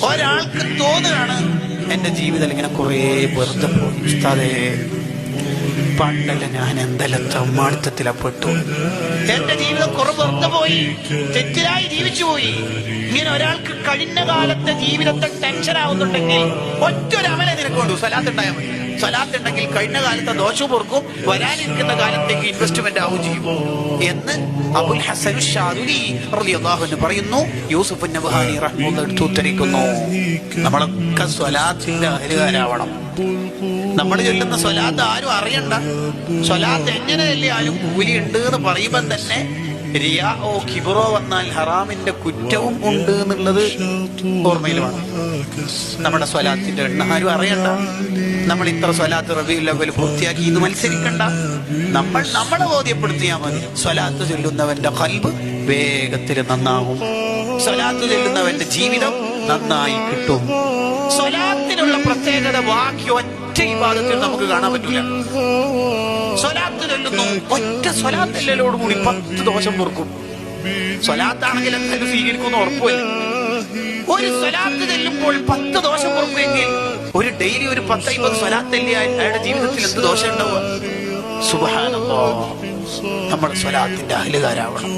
ഒരാൾക്ക് തോന്നുകയാണ് എന്റെ ജീവിതം ഇങ്ങനെ കുറെ വെറുതെ പോയി, ഉസ്താദേ പണ്ടല്ല ഞാൻ എന്തെല്ലാം തമ്മാടിത്തത്തിലപ്പെട്ടു, എന്റെ ജീവിതം കുറെ വെറുതെ പോയി, തെറ്റിലായി ജീവിച്ചു പോയി. ഇങ്ങനെ ഒരാൾക്ക് കഴിഞ്ഞ കാലത്തെ ജീവിതത്തെ ടെൻഷൻ ആവുന്നുണ്ടെങ്കിൽ ഒറ്റൊരമലെ നിനക്ക് വേണ്ടു, സ്വലാത്ത് ഉണ്ടായാൽ മതി. സ്വലാത്ത് ഉണ്ടെങ്കിൽ കഴിഞ്ഞ കാലത്തെ ദോഷവും പൊറുക്കും, വരാനിരിക്കുന്ന കാലത്തേക്ക് ഇൻവെസ്റ്റ്മെന്റ് ആവുകയും ചെയ്യും എന്ന് അബുൽ ഹസൻ ശാദുലി റളിയല്ലാഹു അൻഹു പറയുന്നു. യൂസുഫ് നബ്ഹാനി റഹ്മത്തുള്ളാഹി എടുത്ത് ഉദ്ധരിക്കുന്നു. നമ്മളൊക്കെ സ്വലാത്തിന്റെ അഹലുകാരാവണം. നമ്മൾ ചൊല്ലുന്ന സ്വലാത്ത് ആരും അറിയണ്ട, സ്വലാത്ത് എങ്ങനെ ചൊല്ലിയാലും കൂലി ഉണ്ട് എന്ന് പറയുമ്പോൾ തന്നെ റിയാഓ കിബറോ വന്നാൽ ഹറാമിന്റെ കുറ്റവും ഉണ്ട് എന്നുള്ളത് ഓർമ്മയിൽ വേണം. നമ്മുടെ സ്വലാത്തിന്റെ എണ്ണ ആരും അറിയണ്ട, നമ്മൾ ഇത്ര സ്വലാത്ത് റബീഉൽ അവ്വൽ പൂർത്തിയാക്കി ഇത് മത്സരിക്കണ്ട. നമ്മളെ ബോധ്യപ്പെടുത്തിയാൽ മതി. സ്വലാത്ത് ചൊല്ലുന്നവന്റെ ഖൽബ് വേഗത്തിൽ നന്നാകും, സ്വലാത്ത് ചൊല്ലുന്നവന്റെ ജീവിതം നന്നായി കിട്ടും. സ്വലാത്തിനുള്ള പ്രത്യേകത ബാക്കി ഒറ്റ ഇബാദത്തിൽ നമുക്ക് കാണാൻ പറ്റൂല. സ്വലാത്ത് ചൊല്ലുന്നു, ഒറ്റ സ്വലാത്തിലോടുകൂടി 10 ദോഷം പൊറുക്കും. സ്വലാത്താണെങ്കിൽ എന്തായാലും സ്വീകരിക്കുമെന്ന് ഉറപ്പുമില്ല. ഒരു സ്വലാത്ത് ചെല്ലുമ്പോൾ 10 ദോഷം പൊറുക്കുമെങ്കിൽ ഒരു ഡെയിലി ഒരു 10-50 സ്വലാത്തല്ലേ അയാളുടെ ജീവിതത്തിൽ എന്ത് ദോഷം ഉണ്ടാവുക? സുബ്ഹാനല്ലാഹ്, നമ്മുടെ സ്വലാത്തിന്റെ അഹലുകാരാവണം.